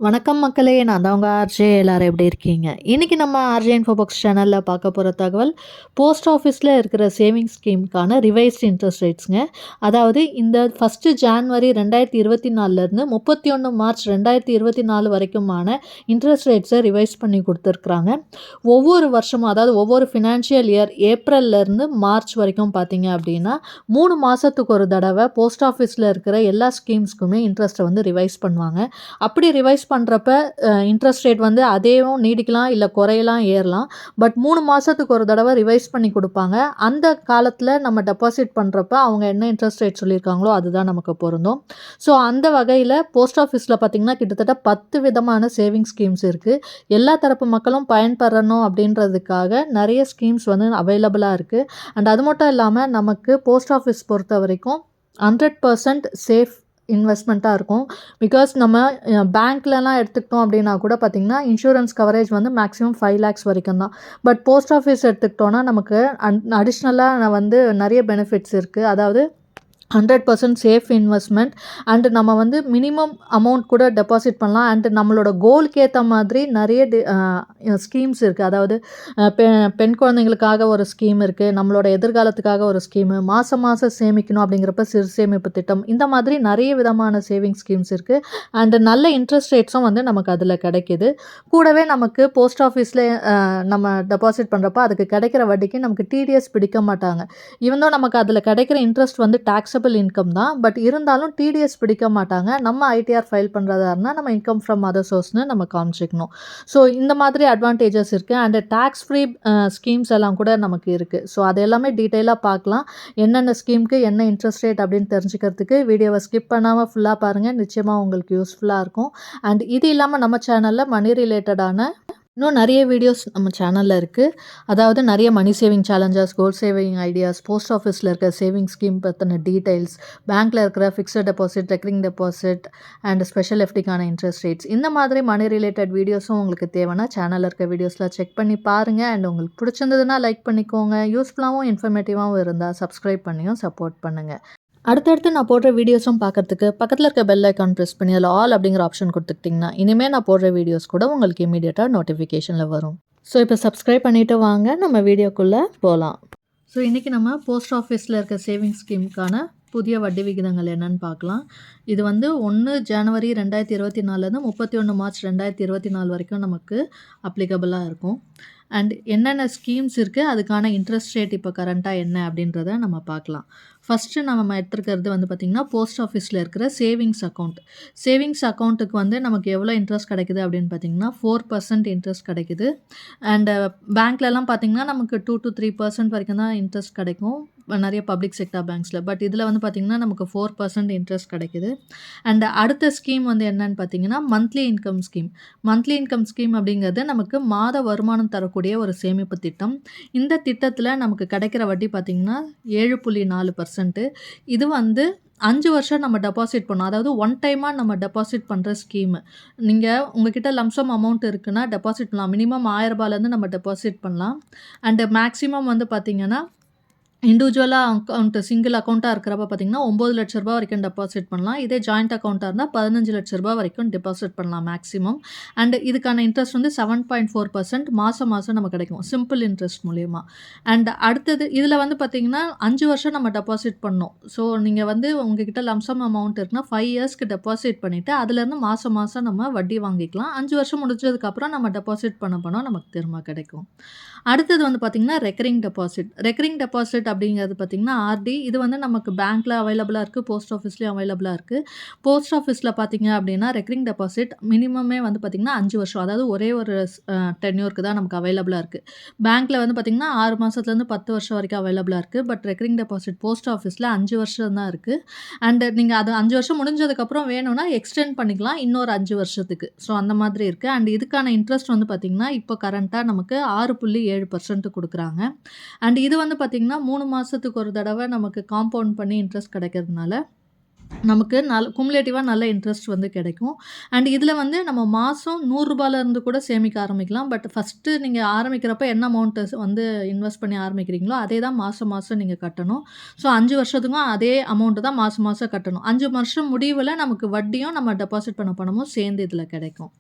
வணக்கம் மக்களே! நான் தான் உங்க ஆர்ஜே. எல்லாரும் எப்படி இருக்கீங்க? இன்னைக்கு நம்ம ஆர்ஜே இன்ஃபோபாக்ஸ் சேனல்ல பார்க்க போற தகவல், போஸ்ட் ஆஃபீஸ்ல இருக்கிற சேவிங்ஸ் ஸ்கீம்க்கான ரிவைஸ்டு இன்ட்ரெஸ்ட் ரேட்ஸ்ங்க. அதாவது இந்த 1 ஜான்வரி 2024லேருந்து 31 மார்ச் 2024 வரைக்குமான இன்ட்ரெஸ்ட் ரேட்ஸை ரிவைஸ் பண்ணி குடுத்துருக்காங்க. ஒவ்வொரு வருஷமும் அதாவது ஒவ்வொரு ஃபினான்ஷியல் இயர் ஏப்ரல்லேருந்து மார்ச் வரைக்கும் பார்த்தீங்க அப்படின்னா, 3 மாசத்துக்கு ஒரு தடவை போஸ்ட் ஆஃபீஸ்ல இருக்கிற எல்லா ஸ்கீம்ஸ்க்குமே இன்ட்ரெஸ்ட்டை வந்து ரிவைஸ் பண்ணுவாங்க. அப்படி ரிவைஸ் பண்ணுறப்ப இன்ட்ரெஸ்ட் ரேட் வந்து அதேவும் நீடிக்கலாம், இல்ல குறையலாம், ஏறலாம். பட் 3 மாசத்துக்கு ஒரு தடவ ரிவைஸ் பண்ணி குடுப்பாங்க. அந்த காலத்துல நம்ம டெபாசிட் பண்றப்ப அவங்க என்ன இன்ட்ரெஸ்ட் ரேட் சொல்லியிருக்காங்களோ அதுதான் நமக்கு பொருந்தும். ஸோ அந்த வகையில போஸ்ட் ஆஃபீஸ்ல பார்த்தீங்கன்னா, கிட்டத்தட்ட 10 விதமான சேவிங்ஸ் ஸ்கீம்ஸ் இருக்கு. எல்லா தரப்பு மக்களும் பயன்பெறணும் அப்படின்றதுக்காக நெறைய ஸ்கீம்ஸ் வந்து அவைலபிளா இருக்கு. அண்ட் அது மட்டும் இல்லாம நமக்கு போஸ்ட் ஆஃபீஸ் பொறுத்தவரைக்கும் 100% சேஃப் இன்வெஸ்ட்மெண்ட்டா இருக்கும். பிகாஸ் நம்ம பேங்க்லலாம் எடுத்துக்கிட்டோம் அப்படின்னா கூட பார்த்தீங்கன்னா, இன்சூரன்ஸ் கவரேஜ் வந்து மேக்ஸிமம் 5 லேக்ஸ் வரைக்கும் தான். பட் போஸ்ட் ஆஃபீஸ் எடுத்துக்கிட்டோம்னா, நமக்கு அடிஷ்னலா வந்து நெறைய பெனிஃபிட்ஸ் இருக்கு. அதாவது 100% சேஃப் இன்வெஸ்ட்மெண்ட் அண்ட் நம்ம வந்து மினிமம் அமௌண்ட் கூட டெபாசிட் பண்ணலாம். அண்ட் நம்மளோட கோலுக்கு ஏத்த மாதிரி நெறைய ஸ்கீம்ஸ் இருக்கு. அதாவது பெண் குழந்தைங்களுக்காக ஒரு ஸ்கீம் இருக்கு. நம்மளோட எதிர்காலத்துக்காக ஒரு ஸ்கீமு, மாசம் மாசம் சேமிக்கணும் அப்படிங்கிறப்ப சிறு சேமிப்பு திட்டம். இந்த மாதிரி நெறைய விதமான சேவிங் ஸ்கீம்ஸ் இருக்கு. அண்ட் நல்ல இன்ட்ரெஸ்ட் ரேட்ஸும் வந்து நமக்கு அதில கிடைக்குது. கூடவே நமக்கு போஸ்ட் ஆஃபீஸ்ல நம்ம டெபாசிட் பண்றப்ப அதுக்கு கிடைக்கிற வட்டிக்கு நமக்கு டிடிஎஸ் பிடிக்க மாட்டாங்க. ஈவன் தோ நமக்கு அதில கிடைக்கிற இன்ட்ரெஸ்ட் வந்து டாக்ஸபிள் இன்கம் தான். பட் இருந்தாலும் டிடிஎஸ் பிடிக்க மாட்டாங்க. நம்ம ஐடிஆர் ஃபைல் பண்றதா இருந்தா நம்ம இன்கம் ஃப்ரம் அதர் சோர்ஸ்ன்னு நம்ம காமிச்சுக்கணும். ஸோ இந்த மாதிரி அட்வான்டேஜஸ் இருக்கு. அண்ட் டாக்ஸ் ஃப்ரீ ஸ்கீம்ஸ் எல்லாம் கூட நமக்கு இருக்கு. ஸோ அது எல்லாமே டீட்டெயிலா பார்க்கலாம். என்னென்ன ஸ்கீம்க்கு என்ன இன்ட்ரெஸ்ட் ரேட் அப்படின்னு தெரிஞ்சுக்கிறதுக்கு வீடியோவை ஸ்கிப் பண்ணாம ஃபுல்லா பாருங்க. நிச்சயமா உங்களுக்கு யூஸ்ஃபுல்லா இருக்கும். அண்ட் இது இல்லாம நம்ம சேனல்ல மணி ரிலேட்டடான இன்னும் நிறைய வீடியோஸ் நம்ம சேனல்ல இருக்கு. அதாவது நிறைய money saving challenges, goal saving ideas, post ஆஃபீஸ்ல இருக்க சேவிங் ஸ்கீம் பத்தின டீடைல்ஸ், பேங்க்ல இருக்கிற fixed deposit, recurring deposit and special எஃப்டிக்கான இன்ட்ரெஸ்ட் ரேட்ஸ், இந்த மாதிரி மணி ரிலேட்டட் வீடியோஸும் உங்களுக்கு தேவைன்னா சேனல்ல இருக்க வீடியோஸ்லாம் செக் பண்ணி பாருங்க. அண்ட் உங்களுக்கு பிடிச்சிருந்ததுன்னா லைக் பண்ணிக்கோங்க. யூஸ்ஃபுல்லாகவும் இன்ஃபர்மேட்டிவாகவும் இருந்தால் சப்ஸ்கிரைப் பண்ணியும் சப்போர்ட் பண்ணுங்க. அடுத்தடுத்து நான் போடுற வீடியோஸும் பார்க்கறதுக்கு பக்கத்தில் இருக்க பெல் ஐக்கான் ப்ரெஸ் பண்ணி அதில் ஆல் அப்படிங்கிற ஆப்ஷன் கொடுத்துக்கிட்டிங்கன்னா இனிமேல் நான் போடுற வீடியோஸ் கூட உங்களுக்கு இமீடியட்டாக நோட்டிஃபிகேஷனில் வரும். ஸோ இப்போ சப்ஸ்கிரைப் பண்ணிவிட்டு வாங்க நம்ம வீடியோக்குள்ளே போகலாம். ஸோ இன்றைக்கி நம்ம போஸ்ட் ஆஃபீஸில் இருக்க சேவிங்ஸ் ஸ்கீமுக்கான புதிய வட்டி விகிதங்கள் என்னன்னு பார்க்கலாம். இது வந்து 1 ஜனவரி 2024லேருந்து 31 மார்ச் 2024 வரைக்கும் நமக்கு அப்ளிகபிளாக இருக்கும். அண்ட் என்னென்ன ஸ்கீம்ஸ் இருக்குது, அதுக்கான இன்ட்ரெஸ்ட் ரேட் இப்போ கரண்ட்டாக என்ன அப்படின்றத நம்ம பார்க்கலாம். ஃபஸ்ட்டு நம்ம எடுத்துருக்கிறது வந்து பார்த்திங்கன்னா, போஸ்ட் ஆஃபீஸில் இருக்கிற சேவிங்ஸ் அக்கௌண்ட். சேவிங்ஸ் அக்கௌண்ட்டுக்கு வந்து நமக்கு எவ்வளோ இன்ட்ரெஸ்ட் கிடைக்குது அப்படின்னு பார்த்திங்கன்னா 4% இன்ட்ரெஸ்ட் கிடைக்குது. அண்டு பேங்க்லலாம் பார்த்திங்கன்னா நமக்கு 2 to 3% வரைக்கும் தான் இன்ட்ரெஸ்ட் கிடைக்கும் நிறைய பப்ளிக் செக்டார் பேங்க்ஸில். பட் இதில் வந்து பார்த்திங்கன்னா நமக்கு 4% இன்ட்ரெஸ்ட் கிடைக்குது. அண்ட் அடுத்த ஸ்கீம் வந்து என்னன்னு பார்த்தீங்கன்னா, monthly income scheme. Monthly income scheme அப்படிங்கிறது நமக்கு மாத வருமானம் தரக்கூடிய ஒரு சேமிப்பு திட்டம். இந்த திட்டத்தில் நமக்கு கிடைக்கிற வட்டி பார்த்திங்கன்னா 7.4%. இது வந்து 5 வருஷம் நம்ம டெபாசிட் பண்ணோம். அதாவது ஒன் டைமாக நம்ம டெபாசிட் பண்ணுற ஸ்கீமு. நீங்கள் உங்ககிட்ட லம்சம் அமௌண்ட் இருக்குன்னா டெபாசிட் பண்ணலாம். மினிமம் ரூ. 1000 நம்ம டெபாசிட் பண்ணலாம். அண்டு மேக்ஸிமம் வந்து பார்த்திங்கன்னா இண்டிவிஜுவலா அக்கௌண்ட்டு சிங்கிள் அக்கௌண்ட்டா இருக்கிறப்ப பார்த்தீங்கன்னா, ரூ. 9,00,000 வரைக்கும் டெபாசிட் பண்ணலாம். இதே ஜாயிண்ட் அக்கௌண்ட்டா இருந்தா ரூ. 15,00,000 வரைக்கும் டெபாசிட் பண்ணலாம் மேக்ஸிமம். அண்ட் இதுக்கான இன்ட்ரெஸ்ட் வந்து 7.4% மாசம் மாசம் நமக்கு கிடைக்கும். சிம்பிள் இன்ட்ரெஸ்ட் மூலியமா. அண்ட் அடுத்தது இதில வந்து பார்த்தீங்கன்னா, 5 வருஷம் நம்ம டெபாசிட் பண்ணணும். ஸோ நீங்க வந்து உங்ககிட்ட லம்சம் அமௌண்ட் இருக்குன்னா 5 இயர்ஸ்க்கு டெபாசிட் பண்ணிட்டு, அதுலேருந்து மாசம் மாசம் நம்ம வட்டி வாங்கிக்கலாம். 5 வருஷம் முடிஞ்சதுக்கப்புறம் நம்ம டெபாசிட் பண்ண பணம் நமக்கு திரும்ப கிடைக்கும். அடுத்தது வந்து பார்த்தீங்கன்னா, ரெக்கரிங் டெபாசிட். ரெக்கரிங் டெபாசிட் அப்படிங்கிறது பார்த்தீங்கன்னா ஆர்டி. இது வந்து நமக்கு பேங்க்ல அவைலபிளா இருக்கு. போஸ்ட் ஆஃபீஸ்லயும் அவைலபிளா இருக்கு. போஸ்ட் ஆஃபீஸ்ல பார்த்தீங்க அப்படின்னா, ரெக்கரிங் டெபாசிட் மினிமமே வந்து பார்த்தீங்கன்னா 5 வருஷம். அதாவது ஒரே ஒரு டென்யூர்க்கு தான் நமக்கு அவைலபிளா இருக்கு. பேங்க்ல வந்து பார்த்தீங்கன்னா 6 மாசத்துலேருந்து 10 வருஷம் வரைக்கும் அவைலபிளா இருக்கு. பட் ரெக்கரிங் டெபாசிட் போஸ்ட் ஆஃபீஸ்ல 5 வருஷம் தான் இருக்கு. அண்ட் நீங்க அது 5 வருஷம் முடிஞ்சதுக்கப்புறம் வேணும்னா எக்ஸ்டெண்ட் பண்ணிக்கலாம் இன்னொரு 5 வருஷத்துக்கு. ஸோ அந்த மாதிரி இருக்கு. அண்ட் இதுக்கான இன்ட்ரெஸ்ட் வந்து பார்த்தீங்கன்னா, இப்போ கரண்ட்டா நமக்கு 6.7% குடுக்குறாங்க. அண்ட் இது வந்து பார்த்தீங்கன்னா 3 மாசத்துக்கு ஒரு தடவை நமக்கு காம்பவுண்ட் பண்ணி இன்ட்ரெஸ்ட் கிடைக்கிறதுனால நமக்கு குமுலேட்டிவா நல்ல இன்ட்ரெஸ்ட் வந்து கிடைக்கும். அண்ட் இதில வந்து நம்ம மாசம் ரூ. 100லேருந்து கூட சேமிக்க ஆரம்பிக்கலாம். பட் ஃபர்ஸ்ட்டு நீங்க ஆரம்பிக்கிறப்ப என்ன அமௌண்ட் வந்து இன்வெஸ்ட் பண்ணி ஆரம்பிக்கிறீங்களோ, அதே தான் மாசம் மாசம் நீங்க கட்டணும். ஸோ 5 வருஷத்துக்கும் அதே அமௌண்ட் தான் மாசம் மாசம் கட்டணும். 5 வருஷம் முடிவுல நமக்கு வட்டியும், நம்ம டெபாசிட் பண்ண பணமும் சேர்ந்து இதில கிடைக்கும்.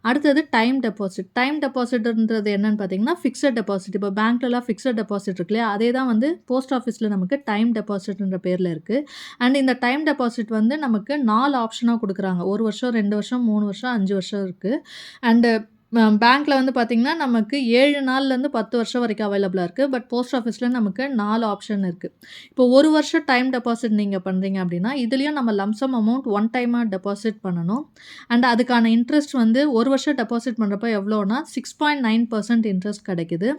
அடுத்தது டைம் டெபாசிட். டைம் டெபாசிட்ன்றது என்னன்னு பார்த்தீங்கன்னா, ஃபிக்ஸட் டெபாசிட். இப்போ பேங்க்லலாம் ஃபிக்ஸட் டெபாசிட் இருக்கு இல்லையா? அதே தான் வந்து போஸ்ட் ஆஃபீஸ்ல நமக்கு டைம் டெபாசிட்ன்ற பேர்ல இருக்கு. அண்ட் இந்த டைம் டெபாசிட் வந்து நமக்கு 4 ஆப்ஷனா குடுக்குறாங்க. 1 வருஷம், 2 வருஷம், 3 வருஷம், 5 வருஷம் இருக்கு. அண்ட் பேங்க்ல வந்து பார்த்தீங்கன்னா, நமக்கு 7 நாள்லேருந்து 10 வருஷம் வரைக்கும் அவைலபிளா இருக்கு. பட் போஸ்ட் ஆஃபீஸ்ல நமக்கு 4 ஆப்ஷன் இருக்கு. இப்போ 1 வருஷம் டைம் டெபாசிட் நீங்க பண்றீங்க அப்டின்னா, இதுலயும் நம்ம லம்ப் அமௌண்ட் ஒன் டைமா டெபாசிட் பண்ணணும். அண்ட் அதுக்கான இன்ட்ரெஸ்ட் வந்து 1 வருஷம் டெபாசிட் பண்றப்ப எவ்வளோனா 6.9% இன்ட்ரெஸ்ட் கிடைக்குது.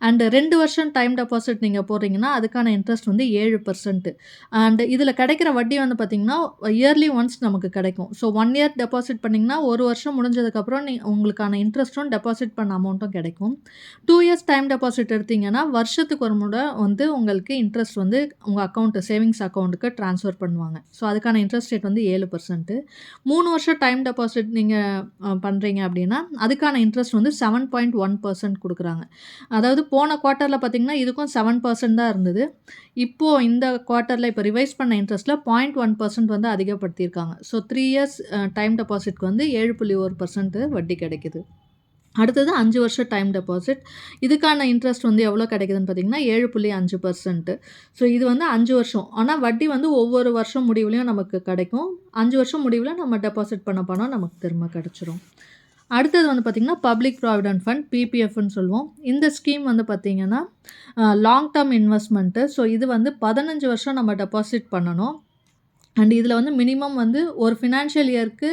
அண்ட் 2 வருஷம் டைம் டெபாசிட் நீங்க போடுறீங்கன்னா, அதுக்கான இன்ட்ரெஸ்ட் வந்து 7%. அண்ட் இதில கிடைக்கிற வட்டி வந்து பார்த்தீங்கன்னா, இயர்லி ஒன்ஸ் நமக்கு கிடைக்கும். ஸோ 1 இயர் டெபாசிட் பண்ணீங்கன்னா, 1 வருஷம் முடிஞ்சதுக்கப்புறம் உங்களுக்கான இன்ட்ரெஸ்ட்டும், டெபாசிட் பண்ண அமௌண்ட்டும் கிடைக்கும். 2 இயர்ஸ் டைம் டெபாசிட் எடுத்தீங்கன்னா, வருஷத்துக்கு ஒரு முறை வந்து உங்களுக்கு இன்ட்ரெஸ்ட் வந்து உங்க அக்கவுண்ட் சேவிங்ஸ் அக்கவுண்ட்க்கு ட்ரான்ஸ்ஃபர் பண்ணுவாங்க. ஸோ அதுக்கான இன்ட்ரெஸ்ட் ரேட் வந்து 7%. 3 வருஷம் டைம் டெபாசிட் நீங்க பண்றீங்க அப்டின்னா, அதுக்கான இன்ட்ரெஸ்ட் வந்து 7.1% குடுக்குறாங்க. அதாவது போன குவார்ட்டர்ல பார்த்தீங்கன்னா, இதுக்கும் 7% தான் இருந்தது. இப்போ இந்த குவார்ட்டர்ல இப்போ ரிவைஸ் பண்ண இன்ட்ரெஸ்ட்ல 0.1% வந்து அதிகப்படுத்தியிருக்காங்க. ஸோ 3 இயர்ஸ் டைம் டெபாசிட்க்கு வந்து 7.1% வட்டி கிடைக்குது. அடுத்தது 5 வருஷம் டைம் டெபாசிட். இதுக்கான இன்ட்ரெஸ்ட் வந்து எவ்வளோ கிடைக்குதுன்னு பார்த்தீங்கன்னா, 7.5%. ஸோ இது வந்து 5 வருஷம். ஆனா வட்டி வந்து ஒவ்வொரு வருஷம் முடிவுலயும் நமக்கு கிடைக்கும். 5 வருஷம் முடிவுல நம்ம டெபாசிட் பண்ண பணம் நமக்கு திரும்ப கிடைச்சிரும். அடுத்தது வந்து பார்த்தீங்கன்னா, பப்ளிக் ப்ராவிடென்ட் ஃபண்ட் பிபிஎஃப்ன்னு சொல்லுவோம். இந்த ஸ்கீம் வந்து பார்த்தீங்கன்னா, லாங் டெர்ம் இன்வெஸ்ட்மென்ட்டு. ஸோ இது வந்து 15 வருஷம் நம்ம டெபாசிட் பண்ணணும். அண்ட் இதில வந்து மினிமம் வந்து ஒரு ஃபினான்ஷியல் இயருக்கு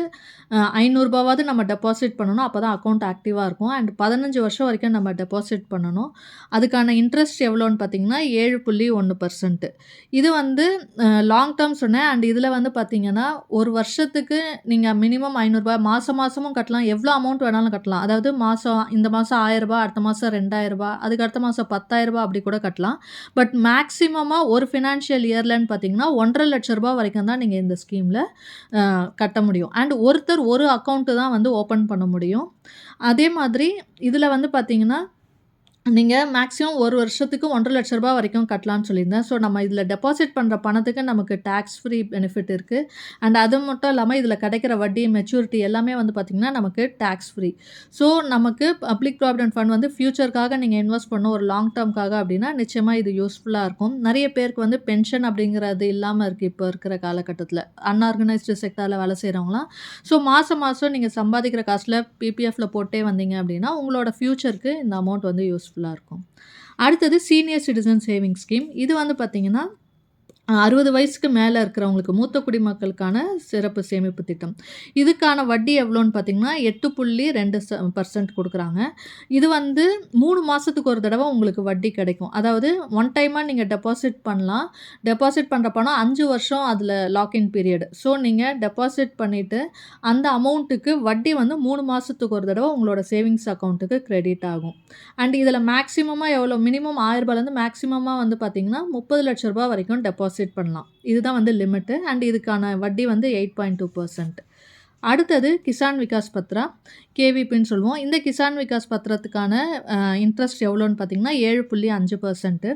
ரூ. 500வாவது நம்ம டெபாசிட் பண்ணணும். அப்ப தான் அக்கவுண்ட் ஆக்டிவா இருக்கும். அண்ட் 15 வருஷம் வரைக்கும் நம்ம டெபாசிட் பண்ணணும். அதுக்கான இன்ட்ரெஸ்ட் எவ்வளோன்னு பார்த்தீங்கன்னா, 7.1%. இது வந்து லாங் டெர்ம் சொன்னேன். அண்ட் இதில வந்து பார்த்தீங்கன்னா, ஒரு வருஷத்துக்கு நீங்க மினிமம் ரூ. 500 மாசம் மாசமும் கட்டலாம். எவ்வளோ அமௌண்ட் வேணாலும் கட்டலாம். அதாவது இந்த மாசம் ரூ. 1000, அடுத்த மாசம் ரூ. 2000, அதுக்கு அடுத்த மாசம் ரூ. 10,000 அப்படி கூட கட்டலாம். பட் மேக்ஸிமமா ஒரு ஃபினான்ஷியல் இயர்லன்னு பார்த்தீங்கன்னா, ரூ. 1,50,000 வரைக்கும் தான் நீங்க இந்த ஸ்கீம்ல கட்ட முடியும். அண்ட் ஒருத்தர் ஒரு அக்கவுண்ட் தான் வந்து ஓப்பன் பண்ண முடியும். அதே மாதிரி இதில வந்து பார்த்தீங்கன்னா, நீங்க மேக்ஸிமம் 1 வருஷத்துக்கு ரூ. 1,50,000 வரைக்கும் கட்டலான்னு சொல்லியிருந்தேன். ஸோ நம்ம இதில டெபாசிட் பண்ற பணத்துக்கு நமக்கு டாக்ஸ் ஃப்ரீ பெனிஃபிட் இருக்கு. அண்ட் அது மட்டும் இல்லாம இதில கிடைக்கிற வட்டி, மெச்சூரிட்டி எல்லாமே வந்து பார்த்தீங்கன்னா, நமக்கு டாக்ஸ் ஃப்ரீ. ஸோ நமக்கு பப்ளிக் ப்ராவிடென்ட் ஃபண்ட் வந்து ஃபியூச்சர்க்காக நீங்க இன்வெஸ்ட் பண்ணணும் ஒரு லாங் டெர்ம்க்காக அப்டின்னா, நிச்சயமா இது யூஸ்ஃபுல்லா இருக்கும். நெறைய பேருக்கு வந்து பென்ஷன் அப்படிங்கிறது இல்லாம இருக்கு இப்போ இருக்கிற காலகட்டத்தில. அன்ஆர்கனைஸ்டு செக்டார்ல வேலை செய்றவங்கலாம். ஸோ மாசம் மாசம் நீங்க சம்பாதிக்கிற காசுல பிபிஎஃப்ல போட்டே வந்தீங்க அப்டின்னா, உங்களோட ஃபியூச்சருக்கு இந்த அமௌண்ட் வந்து யூஸ்ஃபுல்லா இருக்கும். அடுத்தது சீனியர் சிட்டிசன் சேவிங்ஸ் ஸ்கீம். இது வந்து பார்த்தீங்கன்னா, 60 வயசுக்கு மேல இருக்கிறவங்களுக்கு, மூத்த குடிமக்களுக்கான சிறப்பு சேமிப்பு திட்டம். இதுக்கான வட்டி எவ்வளோன்னு பார்த்தீங்கன்னா, 8.2% குடுக்குறாங்க. இது வந்து 3 மாசத்துக்கு ஒரு தடவ உங்களுக்கு வட்டி கிடைக்கும். அதாவது ஒன் டைமா நீங்க டெபாசிட் பண்ணலாம். டெபாசிட் பண்ற பணம் 5 வருஷம் அதில லாக்இன் பீரியட். ஸோ நீங்க டெபாசிட் பண்ணிட்டு, அந்த அமௌண்ட்டுக்கு வட்டி வந்து 3 மாசத்துக்கு ஒரு தடவ உங்களோட சேவிங்ஸ் அக்கவுண்ட்டுக்கு கிரெடிட் ஆகும். அண்ட் இதில மேக்ஸிமமா எவ்வளோ மினிமம் ரூ. 1000லேருந்து மேக்ஸிமமா வந்து பார்த்தீங்கன்னா, ரூ. 30,00,000 வரைக்கும் டெபாசிட் பண்ணலாம். இதுதான் வந்து லிமிட்டு. அண்ட் இதுக்கான வட்டி வந்து 8.2%. அடுத்தது கிசான் விகாஸ் பத்ரா, கேவிபின்னு சொல்லுவோம். இந்த கிசான் விகாஸ் பத்திரத்துக்கான இன்ட்ரெஸ்ட் எவ்வளோன்னு பார்த்தீங்கன்னா, 7.5%.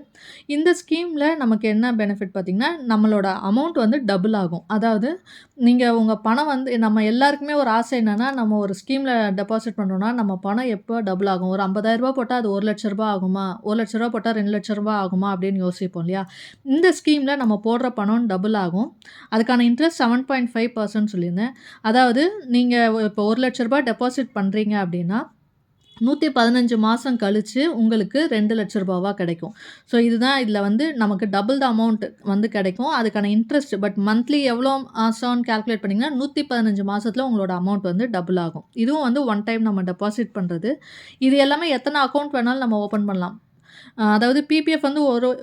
இந்த ஸ்கீம்ல நமக்கு என்ன பெனிஃபிட் பார்த்தீங்கன்னா, நம்மளோட அமௌண்ட் வந்து டபுள் ஆகும். அதாவது நீங்க உங்க பணம் வந்து நம்ம எல்லாருக்குமே ஒரு ஆசை என்னன்னா, நம்ம ஒரு ஸ்கீம்ல டெபாசிட் பண்றோம்னா, நம்ம பணம் எப்போ டபுள் ஆகும்? ஒரு ரூ. 50,000 போட்டா அது ரூ. 1,00,000 ஆகுமா? ரூ. 1,00,000 போட்டா ரூ. 2,00,000 ஆகுமா? அப்படின்னு யோசிப்போம் இல்லையா? இந்த ஸ்கீம்ல நம்ம போடுற பணம் டபுள் ஆகும். அதுக்கான இன்ட்ரெஸ்ட் 7.5% சொல்லியிருந்தேன். அதாவது நீங்க இப்போ ரூ. 1,00,000 டெபாசிட் பண்றீங்க அப்படின்னா, 115 மாசம் கழிச்சு உங்களுக்கு ரூ. 2,00,000 கிடைக்கும். ஸோ இதுதான் இதில வந்து நமக்கு டபுள் த அமௌண்ட் வந்து கிடைக்கும். அதுக்கான இன்ட்ரெஸ்ட் பட் மந்த்லி எவ்வளோ மாசம்னு கால்குலேட் பண்ணீங்கன்னா, 115 மாசத்துல உங்களோட அமௌண்ட் வந்து டபுள் ஆகும். இதுவும் வந்து ஒன் டைம் நம்ம டெபாசிட் பண்றது. இது எல்லாமே எத்தனை அக்கவுண்ட் வேணாலும் நம்ம ஓப்பன் பண்ணலாம். அதாவது பிபிஎஃப் வந்து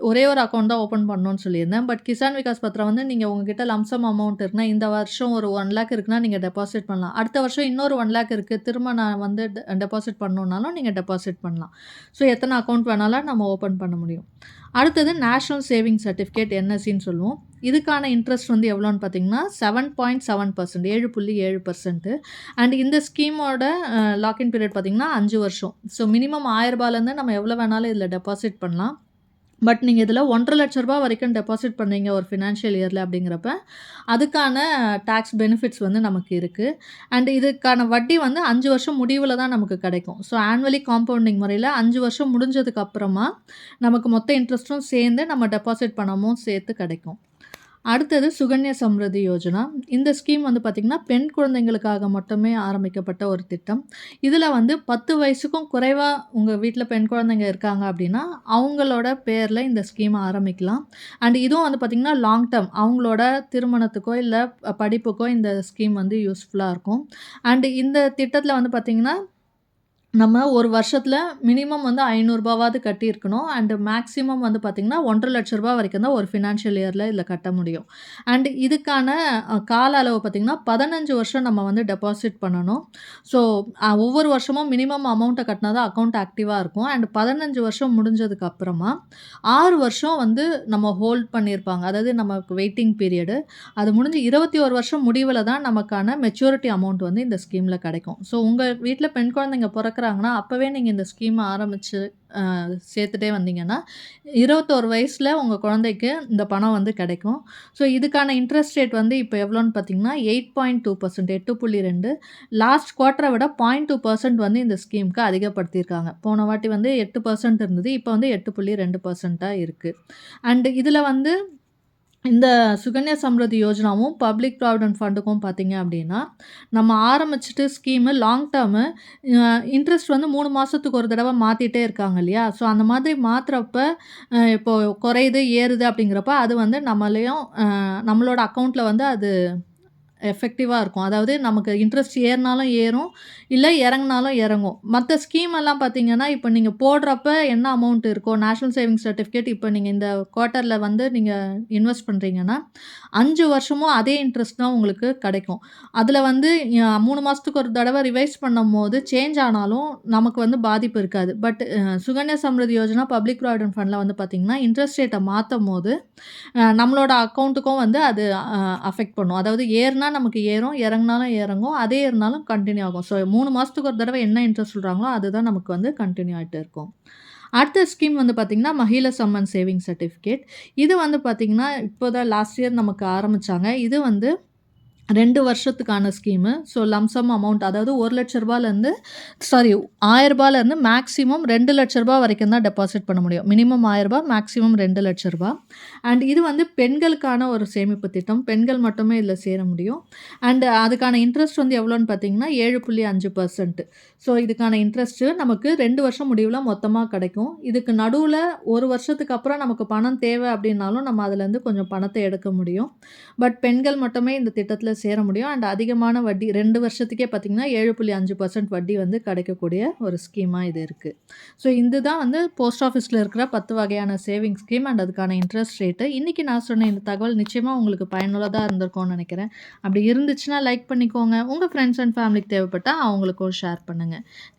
ஒரே ஒரு அக்கவுண்ட் தான் ஓப்பன் பண்ணணும்னு சொல்லியிருந்தேன். பட் கிசான் விகாஸ் பத்ரா வந்து நீங்க உங்ககிட்ட லம்சம் அமௌண்ட் இருக்குன்னா, இந்த வருஷம் ஒரு 1,00,000 இருக்குன்னா நீங்க டெபாசிட் பண்ணலாம். அடுத்த வருஷம் இன்னொரு 1,00,000 இருக்கு. திரும்ப நான் வந்து டெபாசிட் பண்ணணும்னாலும் நீங்க டெபாசிட் பண்ணலாம். ஸோ எத்தனை அக்கவுண்ட் வேணாலும் நம்ம ஓப்பன் பண்ண முடியும். அடுத்தது நேஷனல் சேவிங் சர்டிஃபிகேட் என்எஸ்சின்னு சொல்லுவோம். இதுக்கான இன்ட்ரெஸ்ட் வந்து எவ்வளோன்னு பார்த்தீங்கன்னா 7.7% 7.7%. அண்ட் இந்த ஸ்கீமோட லாக்இன் பீரியட் பார்த்தீங்கன்னா 5 வருஷம். ஸோ மினிமம் ரூ. 1000லேருந்து நம்ம எவ்வளோ வேணாலும் இதில டெபாசிட் பண்ணலாம். பட் நீங்க இதில ரூ. 1,50,000 வரைக்கும் டெபாசிட் பண்ணீங்க ஒரு ஃபினான்ஷியல் இயர்ல அப்படிங்கிறப்ப, அதுக்கான டாக்ஸ் பெனிஃபிட்ஸ் வந்து நமக்கு இருக்கு. அண்ட் இதுக்கான வட்டி வந்து 5 வருஷம் முடிவுல தான் நமக்கு கிடைக்கும். ஸோ ஆனுவலி காம்பவுண்டிங் முறையில 5 வருஷம் முடிஞ்சதுக்கு அப்புறமா, நமக்கு மொத்த இன்ட்ரெஸ்ட்டும் சேர்ந்து நம்ம டெபாசிட் பணமும் சேர்த்து கிடைக்கும். அடுத்தது சுகன்யா சம்ருதி யோஜனா. இந்த ஸ்கீம் வந்து பார்த்தீங்கன்னா, பெண் குழந்தைங்களுக்காக மட்டுமே ஆரம்பிக்கப்பட்ட ஒரு திட்டம். இதில வந்து 10 வயசுக்கும் குறைவா உங்க வீட்ல பெண் குழந்தைங்க இருக்காங்க அப்படின்னா, அவங்களோட பேர்ல இந்த ஸ்கீம் ஆரம்பிக்கலாம். அண்ட் இதுவும் வந்து பார்த்தீங்கன்னா, லாங் டெர்ம் அவங்களோட திருமணத்துக்கோ, இல்ல படிப்புக்கோ இந்த ஸ்கீம் வந்து யூஸ்ஃபுல்லா இருக்கும். அண்ட் இந்த திட்டத்தில வந்து பார்த்தீங்கன்னா, நம்ம ஒரு வருஷத்துல மினிமம் வந்து ரூ. 500வாவது கட்டியிருக்கணும். அண்ட் மேக்ஸிமம் வந்து பார்த்தீங்கன்னா, ரூ. 1,50,000 வரைக்கும் தான் ஒரு ஃபினான்ஷியல் இயர்ல இதில கட்ட முடியும். அண்ட் இதுக்கான கால அளவு பார்த்தீங்கன்னா, 15 வருஷம் நம்ம வந்து டெபாசிட் பண்ணணும். ஸோ ஒவ்வொரு வருஷமும் மினிமம் அமௌண்ட்ட கட்டினா தான் அக்கவுண்ட் ஆக்டிவா இருக்கும். அண்ட் 15 வருஷம் முடிஞ்சதுக்கு அப்புறமா 6 வருஷம் வந்து நம்ம ஹோல்ட் பண்ணியிருப்பாங்க. அதாவது நமக்கு வெயிட்டிங் பீரியடு. அது முடிஞ்சு 21 வருஷம் முடிவுல தான் நமக்கான மெச்சூரிட்டி அமௌண்ட் வந்து இந்த ஸ்கீம்ல கிடைக்கும். ஸோ உங்க வீட்ல பெண் குழந்தைங்க பொறக்குறாங்கன்னா, அப்பவே நீங்க இந்த ஸ்கீம ஆரம்பிச்சு சேர்த்துட்டே வந்தீங்கன்னா, 21 வயசுல உங்க குழந்தைக்கு இந்த பணம் வந்து கிடைக்கும். ஸோ இதுக்கான இன்ட்ரெஸ்ட் ரேட் வந்து இப்ப எவ்வளோன்னு பார்த்தீங்கன்னா, 8.2% 8.2 லாஸ்ட் குவார்ட்டர விட 0.2% வந்து இந்த ஸ்கீம்க்கு அதிகப்படுத்தியிருக்காங்க. போன வாட்டி வந்து 8% இருந்தது. இப்ப வந்து 8.2%ஆ இருக்கு. அண்ட் இதுல வந்து இந்த சுகன்யா சம்ருதி யோஜனாவும், பப்ளிக் ப்ராவிடென்ட் ஃபண்டுக்கும் பார்த்தீங்க அப்படின்னா, நம்ம ஆரம்பிச்சுட்டு ஸ்கீமு லாங் டெர்மு இன்ட்ரெஸ்ட் வந்து 3 மாசத்துக்கு ஒரு தடவ மாத்திட்டே இருக்காங்க இல்லையா? ஸோ அந்த மாதிரி மாத்துறப்ப, இப்போ குறையுது, ஏறுது அப்படிங்கிறப்ப, அது வந்து நம்மளையும் நம்மளோட அக்கவுண்ட்ல வந்து அது எஃபெக்டிவா இருக்கும். அதாவது நமக்கு இன்ட்ரெஸ்ட் ஏறுனாலும் ஏறும், இல்ல இறங்குனாலும் இறங்கும். மத்த ஸ்கீம் எல்லாம் பார்த்தீங்கன்னா, இப்ப நீங்க போடுறப்ப என்ன அமௌண்ட் இருக்கோ, நேஷனல் சேவிங்ஸ் சர்டிஃபிகேட் இப்ப நீங்க இந்த குவார்ட்டர்ல வந்து நீங்க இன்வெஸ்ட் பண்றீங்கன்னா, 5 வருஷமும் அதே இன்ட்ரெஸ்ட் தான் உங்களுக்கு கிடைக்கும். அதுல வந்து 3 மாசத்துக்கு ஒரு தடவ ரிவைஸ் பண்ணும்போது சேஞ்ச் ஆனாலும் நமக்கு வந்து பாதிப்பு இருக்காது. But Sukanya Samriddhi Yojana, public provident ஃபண்ட்ல வந்து பார்த்தீங்கன்னா, இன்ட்ரெஸ்ட் ரேட்ட மாத்தம்போது, நம்மளோட அக்கவுண்ட்டுக்கும் வந்து அது அஃபெக்ட் பண்ணும். அதாவது ஏறுனா நமக்கு ஏறும், இறங்குனாலும் இறங்கும். அதே இருந்தாலும் கன்டின்யூ ஆகும். ஸோ 3 மாசத்துக்கு ஒரு தடவ என்ன இன்ட்ரெஸ்ட் சொல்றாங்களோ, அதுதான் நமக்கு வந்து கன்டின்யூ ஆயிட்டு இருக்கும். அடுத்த ஸ்கீம் வந்து பார்த்தீங்கன்னா, மஹிளா சம்மன் சேவிங் சர்டிஃபிகேட். இது வந்து பார்த்தீங்கன்னா, இப்போ தான் லாஸ்ட் இயர் நமக்கு ஆரம்பிச்சாங்க. இது வந்து 2 வருஷத்துக்கான ஸ்கீமு. ஸோ லம்சம் அமௌண்ட் அதாவது ரூ. 1,00,000லேருந்து சாரி ரூ. 1000லேருந்து மேக்ஸிமம் ரூ. 2,00,000 வரைக்கும் தான் டெபாசிட் பண்ண முடியும். மினிமம் ரூ. 1000 மேக்ஸிமம் ரூ. 2,00,000. அண்ட் இது வந்து பெண்களுக்கான ஒரு சேமிப்பு திட்டம். பெண்கள் மட்டுமே இதில சேர முடியும். அண்ட் அதுக்கான இன்ட்ரெஸ்ட் வந்து எவ்வளோன்னு பார்த்தீங்கன்னா, 7.5%. ஸோ இதுக்கான இன்ட்ரெஸ்ட்டு நமக்கு 2 வருஷம் முடிவுல மொத்தமா கிடைக்கும். இதுக்கு நடுவுல 1 வருஷத்துக்கு அப்புறம் நமக்கு பணம் தேவை அப்படின்னாலும், நம்ம அதுலேருந்து கொஞ்சம் பணத்த எடுக்க முடியும். பட் பெண்கள் மட்டுமே இந்த திட்டத்தில சேர முடியும். அண்ட் அதிகமான வட்டி 2 வருஷத்துக்கே பார்த்தீங்கன்னா, 7.5% வட்டி வந்து கிடைக்கக்கூடிய ஒரு ஸ்கீமா இது இருக்கு. ஸோ இதுதான் வந்து போஸ்ட் ஆஃபீஸ்ல இருக்கிற 10 வகையான சேவிங் ஸ்கீம் அண்ட் அதுக்கான இன்ட்ரெஸ்ட் ரேட்டு. இன்னைக்கு நான் சொன்ன இந்த தகவல் நிச்சயமா உங்களுக்கு பயனுள்ளதா இருந்திருக்கும்னு நினைக்கிறேன். அப்படி இருந்துச்சுன்னா லைக் பண்ணிக்கோங்க. உங்க ஃப்ரெண்ட்ஸ் அண்ட் ஃபேமிலிக்கு தேவைப்பட்டா அவங்களுக்கும் ஷேர் பண்ணுங்க.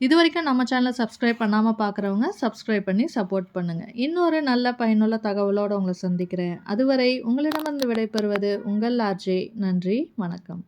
இதுவரைக்கும் நம்ம சேனல சப்ஸ்கிரைப் பண்ணாம பார்க்குறவங்க சப்ஸ்கிரைப் பண்ணி சப்போர்ட் பண்ணுங்க. இன்னொரு நல்ல பயனுள்ள தகவலோட உங்கள சந்திக்கிறேன். அதுவரை உங்களிடமிருந்து விடைபெறுவது உங்கள் ஆர்ஜே. நன்றி, வணக்கம்.